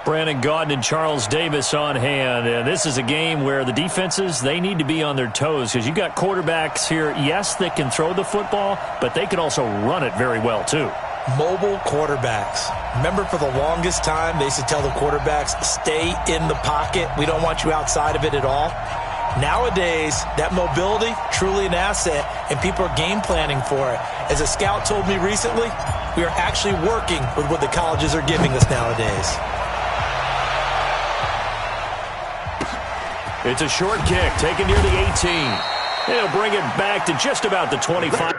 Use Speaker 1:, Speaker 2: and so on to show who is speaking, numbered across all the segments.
Speaker 1: Brandon Gaudin and Charles Davis on hand. And this is a game where the defenses, they need to be on their toes because you've got quarterbacks here, yes, that can throw the football, but they can also run it very well too.
Speaker 2: Mobile quarterbacks. Remember, for the longest time, they used to tell the quarterbacks, stay in the pocket. We don't want you outside of it at all. Nowadays, that mobility, truly an asset, and people are game planning for it. As a scout told me recently, we are actually working with what the colleges are giving us nowadays.
Speaker 1: It's a short kick taken near the 18. They'll bring it back to just about the 25.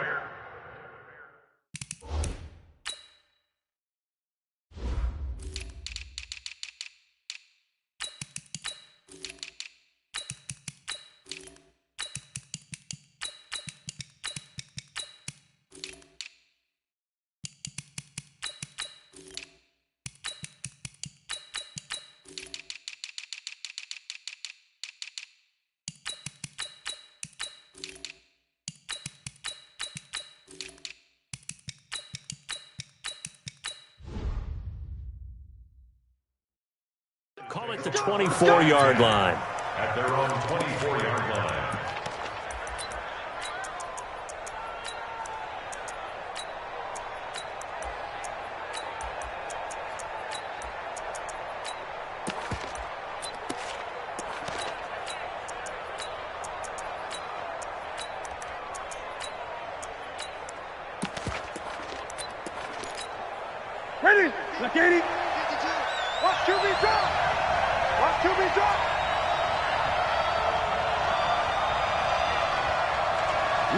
Speaker 1: Call it the 24-yard line.
Speaker 3: At their own 24-yard line.
Speaker 4: Ready, look at it. Watch QB drop. Watch QB drop.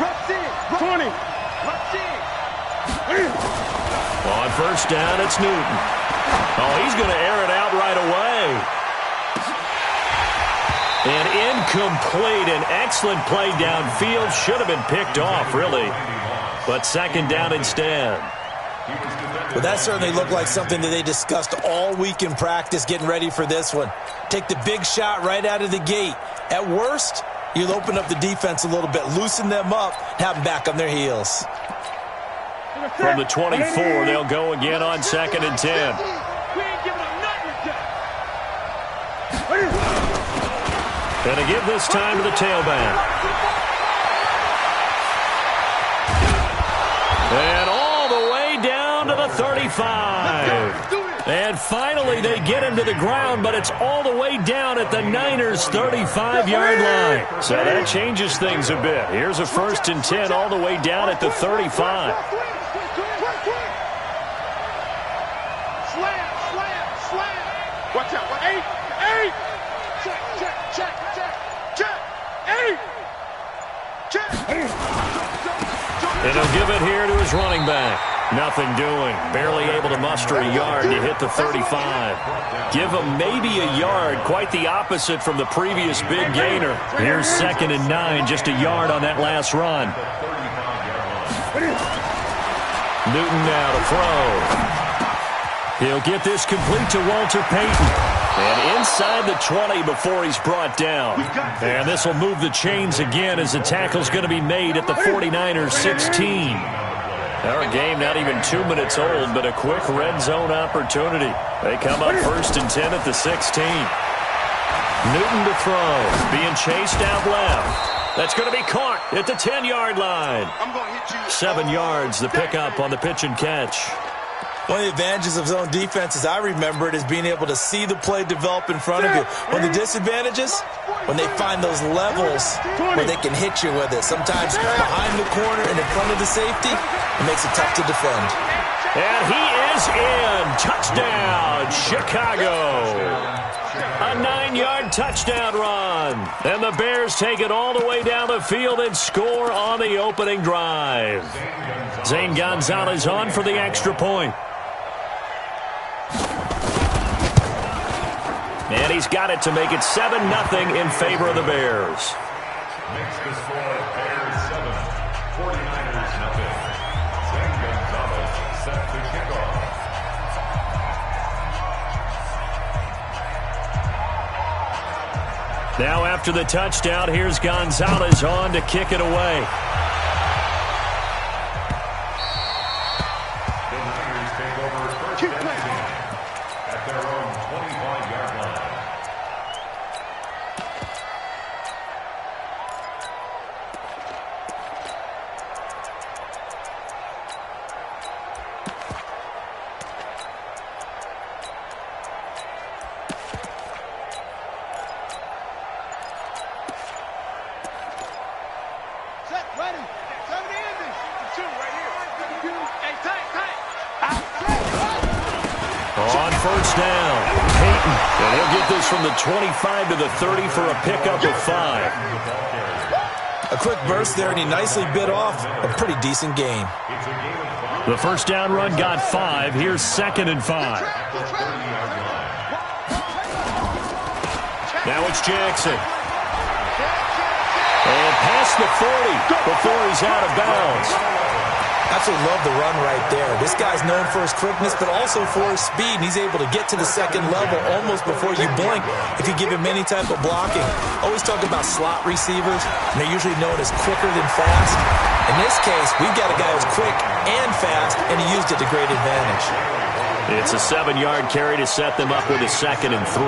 Speaker 4: Rush in, 20. Rush in.
Speaker 1: On first down, it's Newton. Oh, he's going to air it out right away. And incomplete. An excellent play downfield. Should have been picked off, really. But second down instead.
Speaker 2: Well, that certainly looked like something that they discussed all week in practice getting ready for this one. Take the big shot right out of the gate. At worst, you'll open up the defense a little bit, loosen them up, have them back on their heels.
Speaker 1: From the 24, they'll go again on second and 10. And to give this time to the tailback. And all the way down to the 35. And finally they get him to the ground, but it's all the way down at the Niners' 35-yard line. So that changes things a bit. Here's a first and 10 all the way down at the 35.
Speaker 4: Watch out. 8. Check. 8. Check.
Speaker 1: And he'll give it here to his running back. Nothing doing. Barely able to muster a yard to hit the 35. Give him maybe a yard. Quite the opposite from the previous big gainer. Here's second and 9. Just a yard on that last run. Newton now to throw. He'll get this complete to Walter Payton. And inside the 20 before he's brought down. And this will move the chains again as the tackle's going to be made at the 49ers 16. Our game not even 2 minutes old, but a quick red zone opportunity. They come up first and 10 at the 16. Newton to throw. Being chased out left. That's going to be caught at the 10-yard line. 7 yards, the pickup on the pitch and catch.
Speaker 2: One of the advantages of zone defense, as I remember it, is being able to see the play develop in front of you. One of the disadvantages, when they find those levels where they can hit you with it. Sometimes behind the corner and in front of the safety, it makes it tough to defend.
Speaker 1: And he is in. Touchdown, Chicago. A 9-yard touchdown run. And the Bears take it all the way down the field and score on the opening drive. Zane Gonzalez on for the extra point. And he's got it to make it 7-0 in favor of the Bears.
Speaker 3: Makes the score Bears 7, 49ers 0. Zane Gonzalez set to kick off.
Speaker 1: Now after the touchdown, here's Gonzalez on to kick it away.
Speaker 3: The Niners take over first and 10 at their own 25.
Speaker 1: On first down, Peyton. And he'll get this from the 25 to the 30 for a pickup of 5.
Speaker 2: A quick burst there, and he nicely bit off a pretty decent gain.
Speaker 1: The first down run got 5. Here's 2nd and 5. Now it's Jackson. And past the 40 before he's out of bounds.
Speaker 2: Absolutely love the run right there. This guy's known for his quickness, but also for his speed. And he's able to get to the second level almost before you blink if you give him any type of blocking. Always talk about slot receivers, and they're usually known as quicker than fast. In this case, we've got a guy who's quick and fast, and he used it to great advantage.
Speaker 1: It's a 7-yard carry to set them up with a 2nd and 3.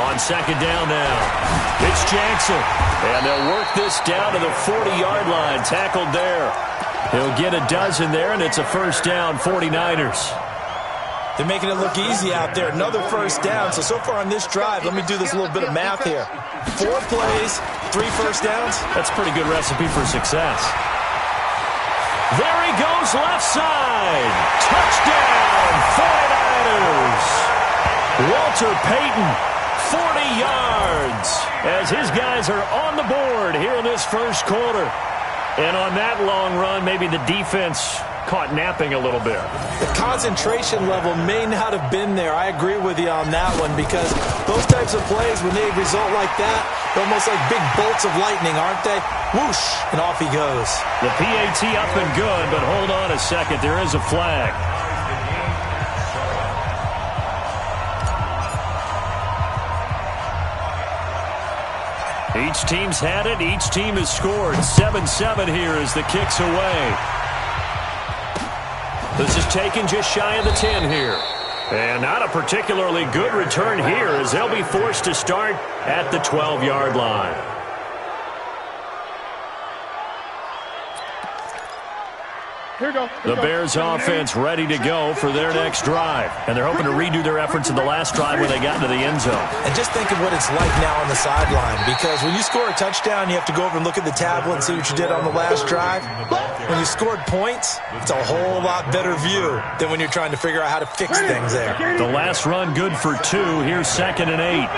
Speaker 1: On 2nd down now, it's Jackson. And they'll work this down to the 40-yard line. Tackled there. He'll get a dozen there, and it's a first down, 49ers.
Speaker 2: They're making it look easy out there. Another first down. So far on this drive, let me do this little bit of math here. 4 plays, 3 first downs.
Speaker 1: That's a pretty good recipe for success. There he goes, left side. Touchdown, 49ers. Walter Payton, 40 yards, as his guys are on the board here in this first quarter. And on that long run, maybe the defense caught napping a little bit.
Speaker 2: The concentration level may not have been there. I agree with you on that one, because those types of plays, when they result like that, they're almost like big bolts of lightning, aren't they? Whoosh, and off he goes.
Speaker 1: The PAT up and good, but hold on a second. There is a flag. Each team's had it. Each team has scored. 7-7 here as the kick's away. This is taken just shy of the 10 here. And not a particularly good return here, as they'll be forced to start at the 12-yard line. The Bears offense ready to go for their next drive. And they're hoping to redo their efforts in the last drive when they got into the end zone.
Speaker 2: And just think of what it's like now on the sideline, because when you score a touchdown, you have to go over and look at the tablet and see what you did on the last drive. When you scored points, it's a whole lot better view than when you're trying to figure out how to fix things there.
Speaker 1: The last run good for 2. Here's 2nd and 8.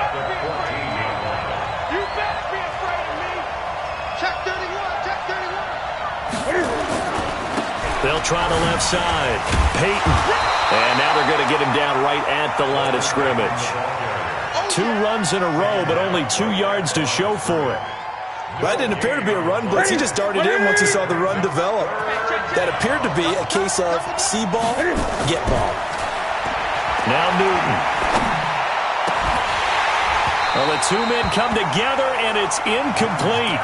Speaker 1: They'll try the left side. Peyton. And now they're going to get him down right at the line of scrimmage. 2 runs in a row, but only 2 yards to show for it.
Speaker 2: That didn't appear to be a run blitz. He just darted in once he saw the run develop. That appeared to be a case of see ball, get ball.
Speaker 1: Now Newton. Well, the 2 men come together, and it's incomplete.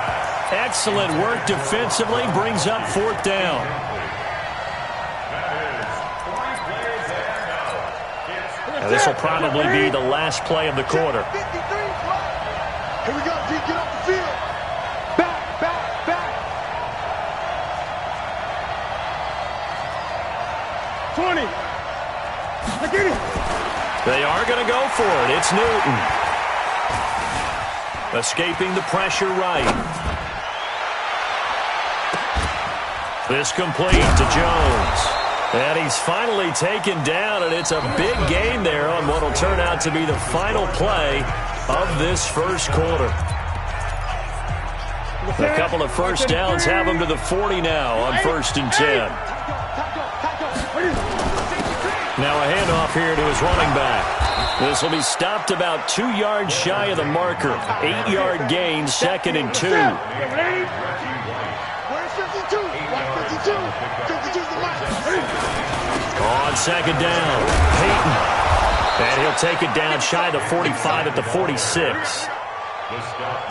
Speaker 1: Excellent work defensively. Brings up 4th down. This will probably be the last play of the quarter.
Speaker 4: Here we go, D. Get off the field. Back. 20. I get it.
Speaker 1: They are going to go for it. It's Newton. Escaping the pressure right. This complete to Jones. And he's finally taken down, and it's a big gain there on what will turn out to be the final play of this first quarter. A couple of first downs have him to the 40 now on 1st and 10. Now a handoff here to his running back. This will be stopped about 2 yards shy of the marker. 8-yard gain, 2nd and 2.
Speaker 4: Where's 52? 52. 52's the mark.
Speaker 1: On 2nd down, Peyton. And he'll take it down shy of the 45 at the 46.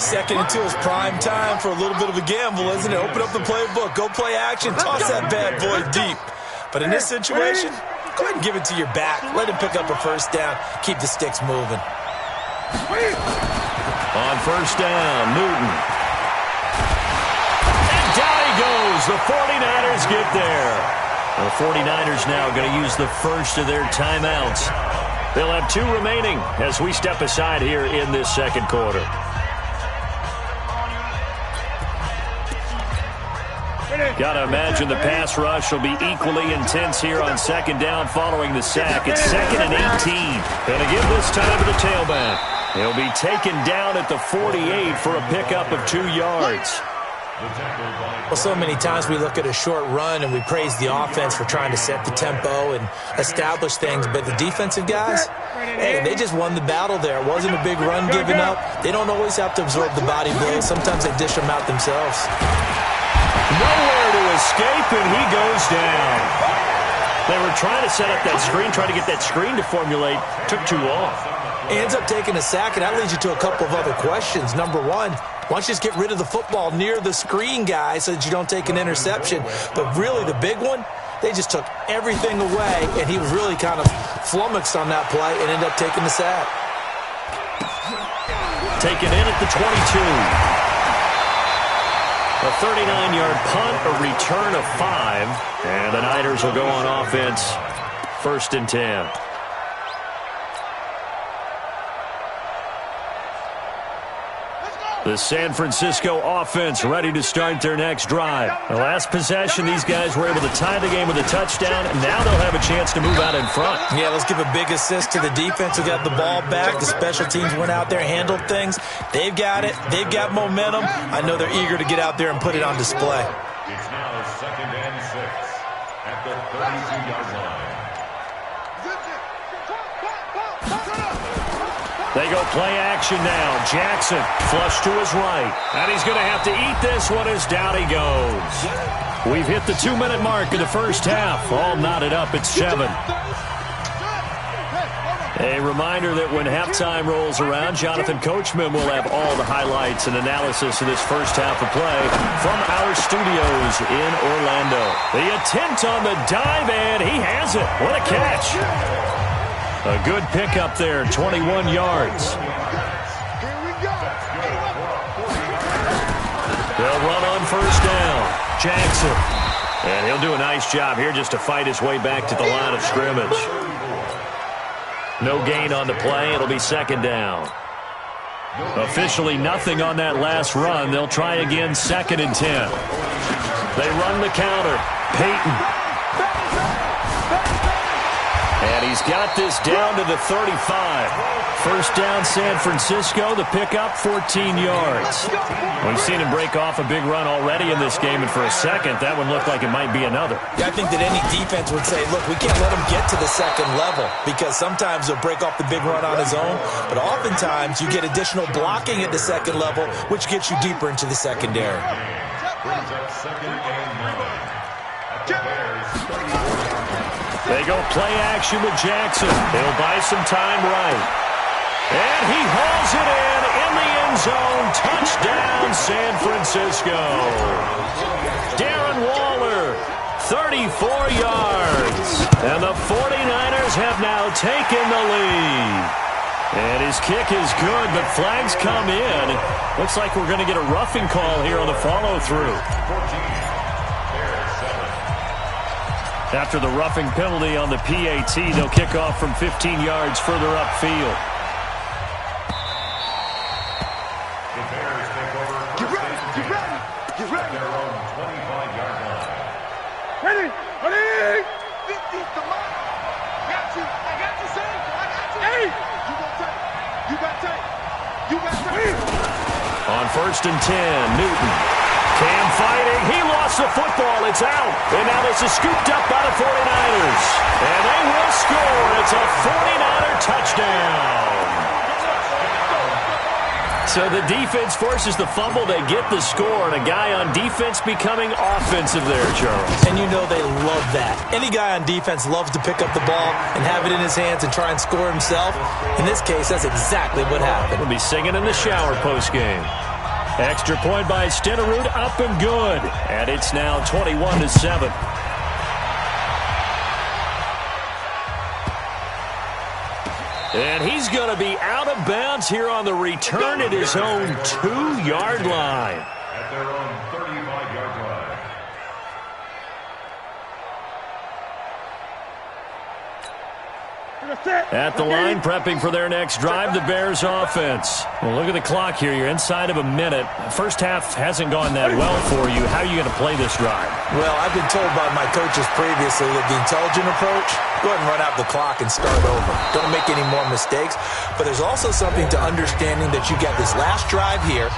Speaker 2: 2nd and 2 is prime time for a little bit of a gamble, isn't it? Open up the playbook, go play action, toss that bad boy deep. But in this situation, go ahead and give it to your back. Let him pick up a first down. Keep the sticks moving.
Speaker 1: On 1st down, Newton. And down he goes. The 49ers get there. The 49ers now going to use the first of their timeouts. They'll have 2 remaining as we step aside here in this second quarter. Got to imagine the pass rush will be equally intense here on second down following the sack. It's 2nd and 18. Going to give this time to the tailback. He'll be taken down at the 48 for a pickup of 2 yards.
Speaker 2: Well, so many times we look at a short run and we praise the offense for trying to set the tempo and establish things, but the defensive guys, hey, they just won the battle there. It wasn't a big run given up. They don't always have to absorb the body blows. Sometimes they dish them out themselves.
Speaker 1: Nowhere to escape, and he goes down. They were trying to set up that screen, trying to get that screen to formulate. Took too long.
Speaker 2: He ends up taking a sack, and that leads you to a couple of other questions. Number one, why don't you just get rid of the football near the screen guy so that you don't take an interception? But really the big one, they just took everything away, and he was really kind of flummoxed on that play and ended up taking the sack.
Speaker 1: Taken in at the 22. A 39-yard punt, a return of 5, and the Niners will go on offense, 1st and 10. The San Francisco offense ready to start their next drive. The last possession, these guys were able to tie the game with a touchdown, and now they'll have a chance to move out in front.
Speaker 2: Yeah, let's give a big assist to the defense who got the ball back. The special teams went out there, handled things. They've got it. They've got momentum. I know they're eager to get out there and put it on display.
Speaker 3: It's now 2nd and 6 at the 32-yard line.
Speaker 1: They go play action now. Jackson flush to his right. And he's going to have to eat this one as down he goes. We've hit the 2-minute mark in the first half. All knotted up at 7. A reminder that when halftime rolls around, Jonathan Coachman will have all the highlights and analysis of this first half of play from our studios in Orlando. The attempt on the dive, and he has it. What a catch. A good pickup there, 21 yards. They'll run on 1st down. Jackson. And he'll do a nice job here just to fight his way back to the line of scrimmage. No gain on the play. It'll be 2nd down. Officially nothing on that last run. They'll try again, 2nd and 10. They run the counter. Peyton. And he's got this down to the 35. 1st down, San Francisco. The pickup, 14 yards. We've seen him break off a big run already in this game, and for a second, that one looked like it might be another.
Speaker 2: Yeah, I think that any defense would say, look, we can't let him get to the 2nd level, because sometimes he'll break off the big run on his own, but oftentimes you get additional blocking at the 2nd level, which gets you deeper into the secondary.
Speaker 3: Brings up 2nd and 9 at the Bears 34.
Speaker 1: They go play action with Jackson. They'll buy some time right. And he hauls it in the end zone. Touchdown, San Francisco. Darren Waller, 34 yards. And the 49ers have now taken the lead. And his kick is good, but flags come in. Looks like we're going to get a roughing call here on the follow-through. After the roughing penalty on the PAT, they'll kick off from 15 yards further upfield.
Speaker 3: The Bears take over. Get ready. At their own 25-yard line.
Speaker 4: Ready. 50's the mark. Got you. I got you, son. I got you. Hey. You got tape.
Speaker 1: On 1st and 10, Newton. Cam fighting. He lost the football. It's out. And now this is scooped up by the 49ers. And they will score. It's a 49er touchdown. So the defense forces the fumble. They get the score. And a guy on defense becoming offensive there, Charles.
Speaker 2: And you know they love that. Any guy on defense loves to pick up the ball and have it in his hands and try and score himself. In this case, that's exactly what happened.
Speaker 1: We'll be singing in the shower postgame. Extra point by Stenerud, up and good. And it's now 21-7. And he's going to be out of bounds here on the return at his own 2-yard line.
Speaker 3: At their own 35-yard line.
Speaker 1: At the line, prepping for their next drive, the Bears offense. Well, look at the clock here. You're inside of a minute. First half hasn't gone that well for you. How are you going to play this drive?
Speaker 2: Well, I've been told by my coaches previously that the intelligent approach, go ahead and run out the clock and start over. Don't make any more mistakes. But there's also something to understanding that you got this last drive here.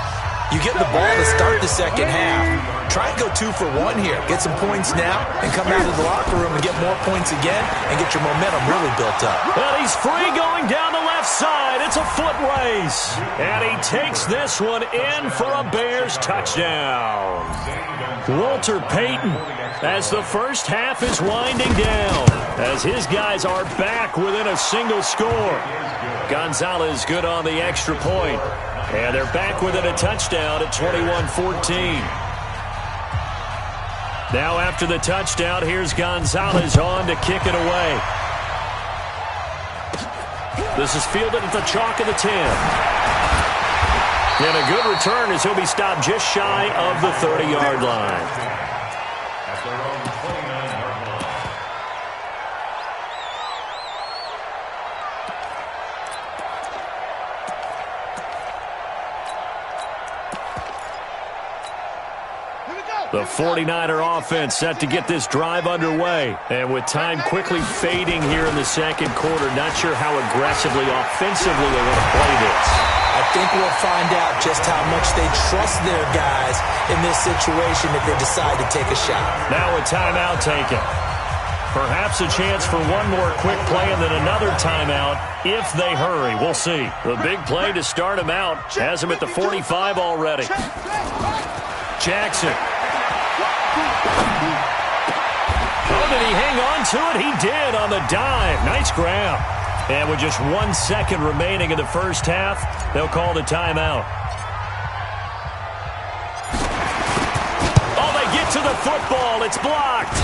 Speaker 2: You get the ball to start the second half. Try and go 2 for 1 here. Get some points now and come out of the locker room and get more points again and get your momentum really built up.
Speaker 1: Well, he's free going down the left side. It's a foot race. And he takes this one in for a Bears touchdown. Walter Payton, as the first half is winding down, as his guys are back within a single score. Gonzalez good on the extra point. And they're back within a touchdown at 21-14. Now after the touchdown, here's Gonzalez on to kick it away. This is fielded at the chalk of the 10. And a good return as he'll be stopped just shy of the 30-yard line.
Speaker 3: At their own 29-yard line.
Speaker 1: The 49er offense set to get this drive underway. And with time quickly fading here in the second quarter, not sure how aggressively, offensively they want to play this.
Speaker 2: I think we'll find out just how much they trust their guys in this situation if they decide to take a shot.
Speaker 1: Now a timeout taken. Perhaps a chance for one more quick play and then another timeout if they hurry. We'll see. The big play to start him out has him at the 45 already. Jackson. Oh, did he hang on to it? He did on the dive. Nice grab. And with just 1 second remaining in the first half, they'll call the timeout. Oh, they get to the football. It's blocked.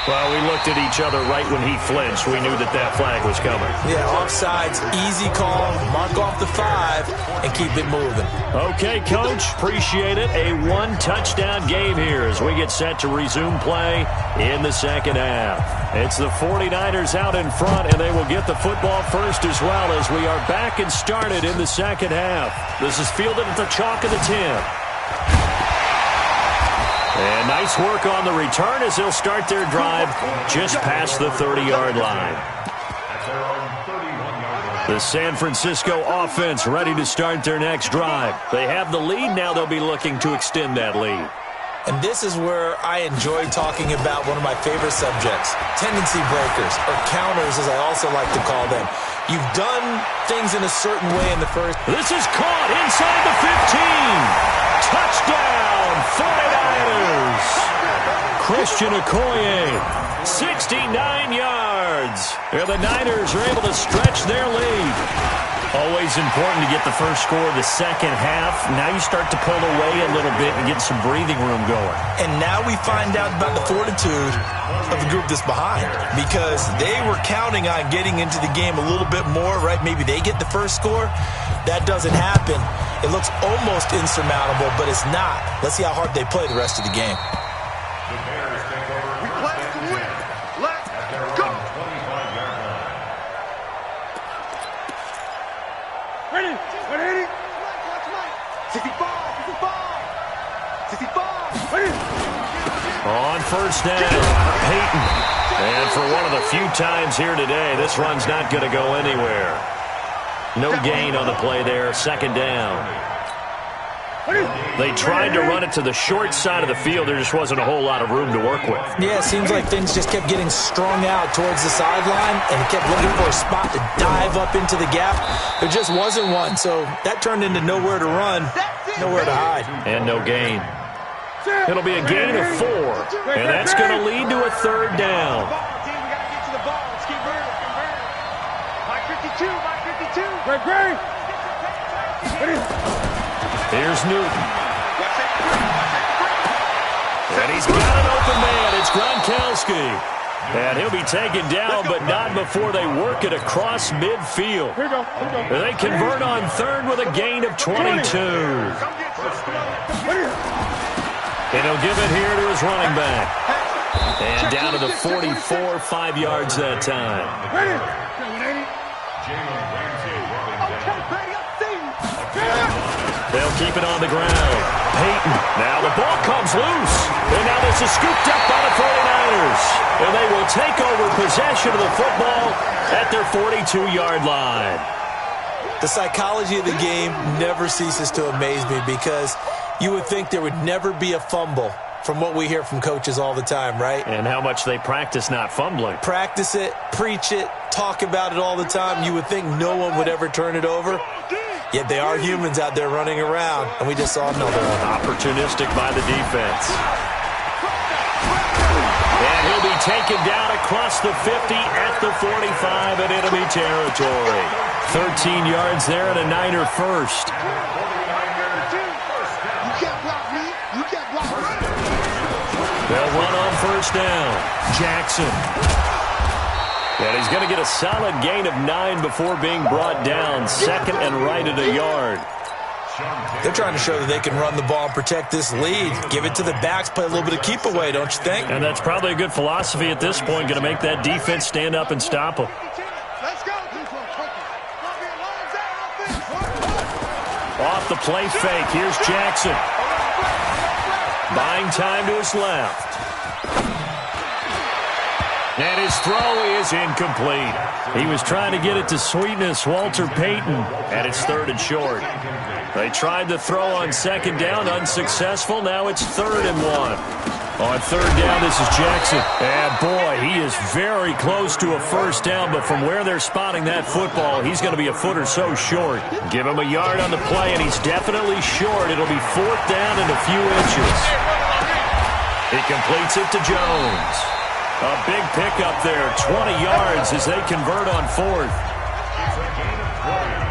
Speaker 1: Well, we looked at each other right when he flinched. We knew that that flag was coming.
Speaker 2: Yeah, offsides, easy call, mark off the 5, and keep it moving.
Speaker 1: Okay, Coach, appreciate it. A 1-touchdown game here as we get set to resume play in the second half. It's the 49ers out in front, and they will get the football first as well as we are back and started in the second half. This is fielded at the chalk of the 10. And nice work on the return as they'll start their drive just past the 30-yard line. The San Francisco offense ready to start their next drive. They have the lead. Now they'll be looking to extend that lead.
Speaker 2: And this is where I enjoy talking about one of my favorite subjects, tendency breakers, or counters as I also like to call them. You've done things in a certain way in the first.
Speaker 1: This is caught inside the 15. Touchdown, 49ers. Christian Okoye, 69 yards. And the Niners are able to stretch their lead. Always important to get the first score of the second half. Now you start to pull away a little bit and get some breathing room going.
Speaker 2: And now we find out about the fortitude of the group that's behind, because they were counting on getting into the game a little bit more, right? Maybe they get the first score. That doesn't happen. It looks almost insurmountable, but it's not. Let's see how hard they play the rest of the game.
Speaker 3: The Bears take over.
Speaker 4: We play to win. Let's go.
Speaker 3: 25-yard line.
Speaker 4: Ready? Ready? 65. 65. Ready?
Speaker 1: On first down, Payton. And for one of the few times here today, this run's not going to go anywhere. No gain on the play there, second down. They tried to run it to the short side of the field. There just wasn't a whole lot of room to work with.
Speaker 2: Yeah, it seems like things just kept getting strung out towards the sideline, and it kept looking for a spot to dive up into the gap. There just wasn't one, so that turned into nowhere to run, nowhere to hide.
Speaker 1: And no gain. It'll be a gain of 4, and that's going to lead to a third down. Here's Newton. And he's got an open man. It's Gronkowski. And he'll be taken down, but not before they work it across midfield. They convert on third with a gain of 22. And he'll give it here to his running back. And down to the 44, 5 yards that time. They'll keep it on the ground. Payton. Now the ball comes loose. And now this is scooped up by the 49ers. And they will take over possession of the football at their 42-yard line.
Speaker 2: The psychology of the game never ceases to amaze me because you would think there would never be a fumble from what we hear from coaches all the time, right?
Speaker 1: And how much they practice not fumbling.
Speaker 2: Practice it, preach it, talk about it all the time. You would think no one would ever turn it over. Yet they are humans out there running around, and we just saw another one.
Speaker 1: Opportunistic by the defense. And he'll be taken down across the 50 at the 45 in enemy territory. 13 yards there and a Niner first. They'll run on first down. Jackson. And he's going to get a solid gain of 9 before being brought down. Second and right at a yard.
Speaker 2: They're trying to show that they can run the ball and protect this lead. Give it to the backs, play a little bit of keep away, don't you think?
Speaker 1: And that's probably a good philosophy at this point, going to make that defense stand up and stop them. Off the play fake, here's Jackson. Buying time to his left. And his throw is incomplete. He was trying to get it to Sweetness, Walter Payton, and it's third and short. They tried to throw on second down, unsuccessful. Now it's 3rd and 1. On third down, this is Jackson. And, boy, he is very close to a first down, but from where they're spotting that football, he's going to be a foot or so short. Give him a yard on the play, and he's definitely short. It'll be 4th down and a few inches. He completes it to Jones. A big pickup there, 20 yards as they convert on 4th.
Speaker 3: It's a gain of 20.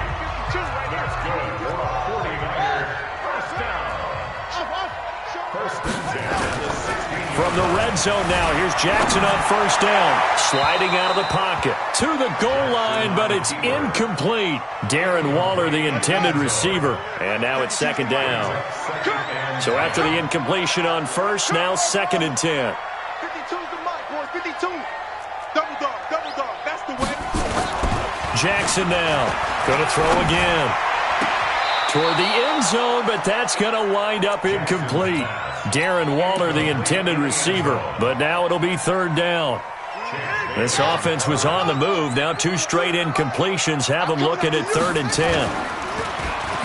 Speaker 3: That's good for a 49er first down. First and 10 at the 16.
Speaker 1: From the red zone now, here's Jackson on first down. Sliding out of the pocket to the goal line, but it's incomplete. Darren Waller, the intended receiver. And now it's 2nd down. So after the incompletion on first, now 2nd and 10.
Speaker 4: 52's the mic, boys. 52. Double dog, that's the way.
Speaker 1: Jackson now. Going to throw again. Toward the end zone, but that's going to wind up incomplete. Darren Waller, the intended receiver, but now it'll be 3rd down. This offense was on the move. Now 2 straight incompletions have them looking at 3rd and 10.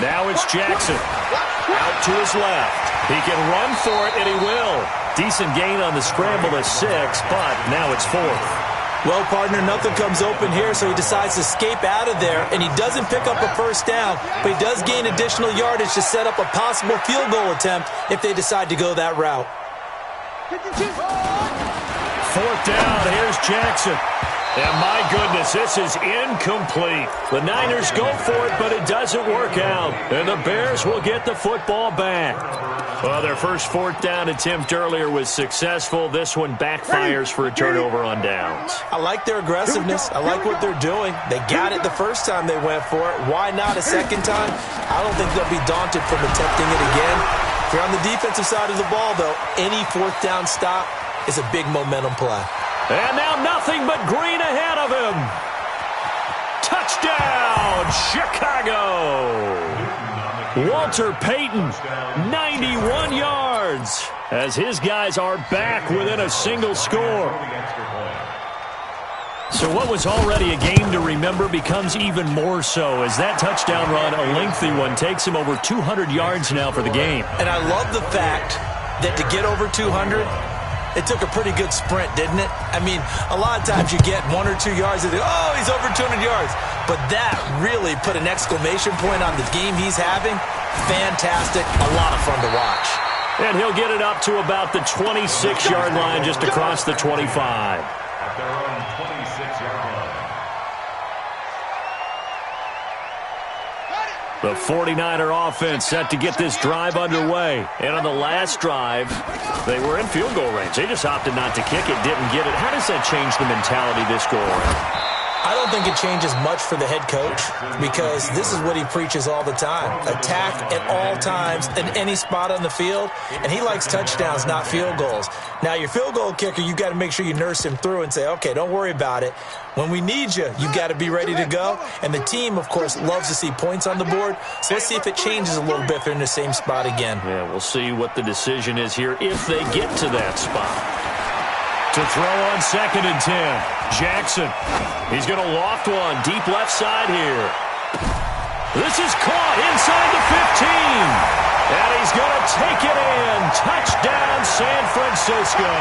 Speaker 1: Now it's Jackson. Out to his left. He can run for it, and he will. Decent gain on the scramble to 6, but now it's 4th.
Speaker 2: Well, partner, nothing comes open here, so he decides to escape out of there, and he doesn't pick up a first down, but he does gain additional yardage to set up a possible field goal attempt if they decide to go that route.
Speaker 1: 4th down, here's Jackson. And my goodness, this is incomplete. The Niners go for it, but it doesn't work out. And the Bears will get the football back. Well, their first 4th down attempt earlier was successful. This one backfires for a turnover on downs.
Speaker 2: I like their aggressiveness. I like what they're doing. They got it the first time they went for it. Why not a second time? I don't think they'll be daunted from attempting it again. If you're on the defensive side of the ball, though, any 4th down stop is a big momentum play.
Speaker 1: And now nothing but green ahead of him. Touchdown, Chicago. Walter Payton, 91 yards, as his guys are back within a single score. So what was already a game to remember becomes even more so as that touchdown run, a lengthy one, takes him over 200 yards now for the game.
Speaker 2: And I love the fact that to get over 200, it took a pretty good sprint, didn't it? I mean, a lot of times you get 1 or 2 yards and oh, he's over 200 yards. But that really put an exclamation point on the game he's having. Fantastic. A lot of fun to watch.
Speaker 1: And he'll get it up to about the 26-yard line just across the 25.
Speaker 3: At their own 26-yard line.
Speaker 1: The 49er offense set to get this drive underway. And on the last drive, they were in field goal range. They just opted not to kick it, didn't get it. How does that change the mentality this go around?
Speaker 2: I don't think it changes much for the head coach because this is what he preaches all the time. Attack at all times in any spot on the field, and he likes touchdowns, not field goals. Now, your field goal kicker, you've got to make sure you nurse him through and say, okay, don't worry about it. When we need you, you've got to be ready to go. And the team, of course, loves to see points on the board. So let's see if it changes a little bit if they're in the same spot again.
Speaker 1: Yeah, we'll see what the decision is here if they get to that spot. To throw on 2nd and 10. Jackson. He's going to loft one deep left side here. This is caught inside the 15. And he's going to take it in. Touchdown, San Francisco.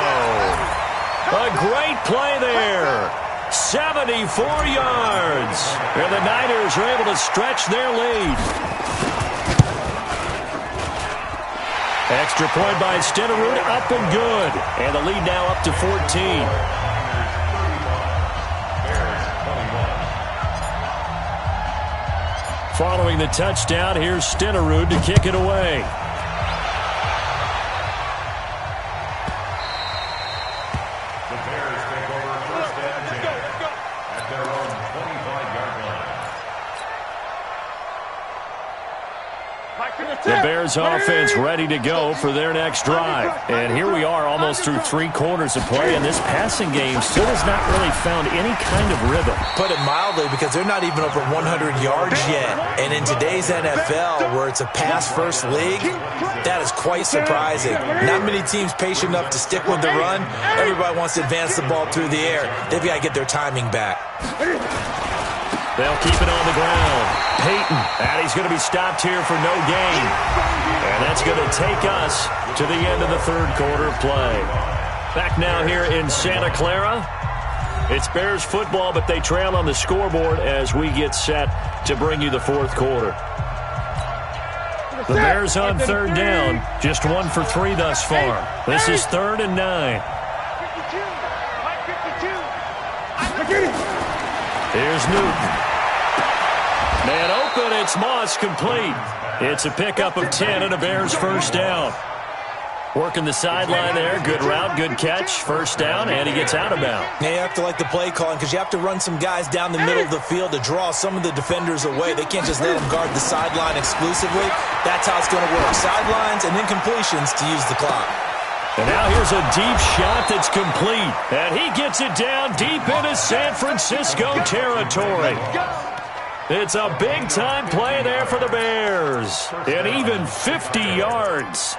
Speaker 1: A great play there. 74 yards. And the Niners are able to stretch their lead. Extra point by Stenerud, up and good. And the lead now up to 14. Following the touchdown, here's Stenerud to kick it away.
Speaker 3: The Bears take over 1st and 10 at their own 25-yard line.
Speaker 1: The Bears offense ready to go for their next drive. And here we are almost through 3 quarters of play, and this passing game still has not really found any kind of rhythm.
Speaker 2: Put it mildly, because they're not even over 100 yards yet. And in today's NFL, where it's a pass-first league, that is quite surprising. Not many teams patient enough to stick with the run. Everybody wants to advance the ball through the air. They've got to get their timing back.
Speaker 1: They'll keep it on the ground. Payton, and he's going to be stopped here for no gain. And that's going to take us to the end of the 3rd quarter play. Back now here in Santa Clara. It's Bears football, but they trail on the scoreboard as we get set to bring you the 4th quarter. The Bears on 3rd down, just 1 for 3 thus far. This is 3rd and 9. Here's Newton. Man open, it's Moss, complete. It's a pickup of 10 and a Bears 1st down. Working the sideline there, good route, good catch, 1st down, and he gets out of bounds.
Speaker 2: Yeah, you have to like the play calling because you have to run some guys down the middle of the field to draw some of the defenders away. They can't just let them guard the sideline exclusively. That's how it's going to work. Sidelines and incompletions to use the clock.
Speaker 1: And now here's a deep shot that's complete. And he gets it down deep into San Francisco territory. It's a big-time play there for the Bears. And even 50 yards.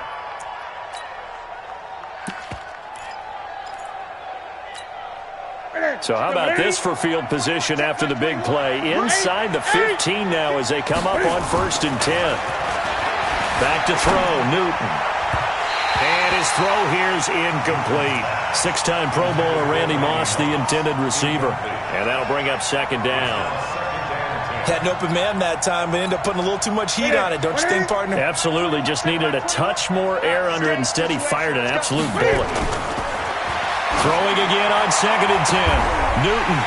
Speaker 1: So how about this for field position after the big play? Inside the 15 now as they come up on 1st and 10. Back to throw, Newton. And his throw here's incomplete. 6-time Pro Bowler Randy Moss, the intended receiver. And that'll bring up 2nd down.
Speaker 2: Had an open man that time, but ended up putting a little too much heat on it, don't you think, partner?
Speaker 1: Absolutely. Just needed a touch more air under it. Instead, he fired an absolute bullet. Throwing again on 2nd and 10. Newton.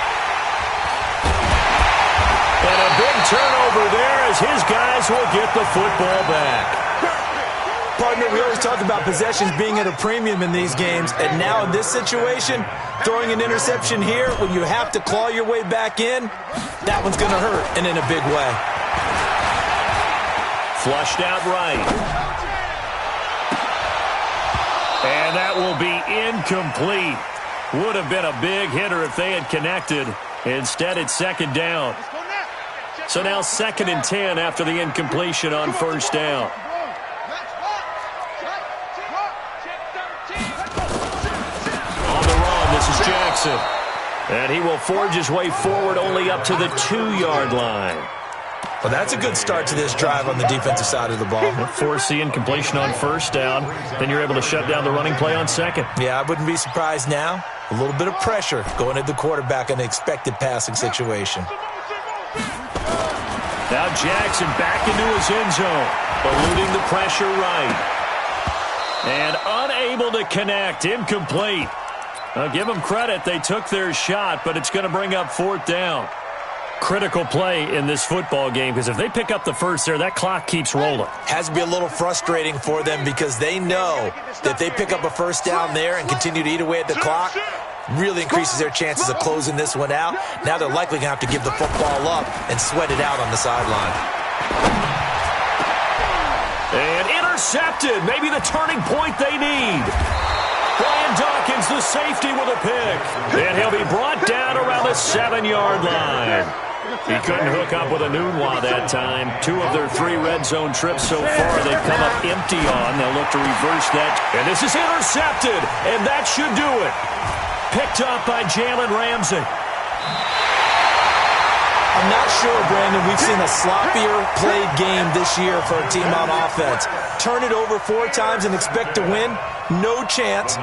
Speaker 1: And a big turnover there as his guys will get the football back.
Speaker 2: Partner, we always talk about possessions being at a premium in these games, and now in this situation, throwing an interception here when you have to claw your way back in, that one's going to hurt, and in a big way.
Speaker 1: Flushed out right. And that will be incomplete. Would have been a big hitter if they had connected. Instead, it's 2nd down. So now 2nd and 10 after the incompletion on 1st down. On the run, this is Jackson. And he will forge his way forward only up to the 2-yard line.
Speaker 2: Well, that's a good start to this drive on the defensive side of the ball.
Speaker 1: Force the incompletion on 1st down. Then you're able to shut down the running play on 2nd.
Speaker 2: Yeah, I wouldn't be surprised now. A little bit of pressure going at the quarterback in an expected passing situation.
Speaker 1: Now Jackson back into his end zone. Eluding the pressure right. And unable to connect. Incomplete. I'll give them credit. They took their shot, but it's going to bring up 4th down. Critical play in this football game because if they pick up the first there, that clock keeps rolling.
Speaker 2: Has to be a little frustrating for them because they know that if they pick up a 1st down there and continue to eat away at the clock, really increases their chances of closing this one out. Now they're likely going to have to give the football up and sweat it out on the sideline.
Speaker 1: And intercepted. Maybe the turning point they need. Brian Dawkins, the safety, with a pick. And he'll be brought down around the 7-yard line. He couldn't hook up with a Nunwa that time. 2 of their 3 red zone trips so far they've come up empty on. They'll look to reverse that. And this is intercepted, and that should do it. Picked up by Jalen Ramsey.
Speaker 2: I'm not sure, Brandon, we've seen a sloppier played game this year for a team on offense. Turn it over 4 times and expect to win? No chance.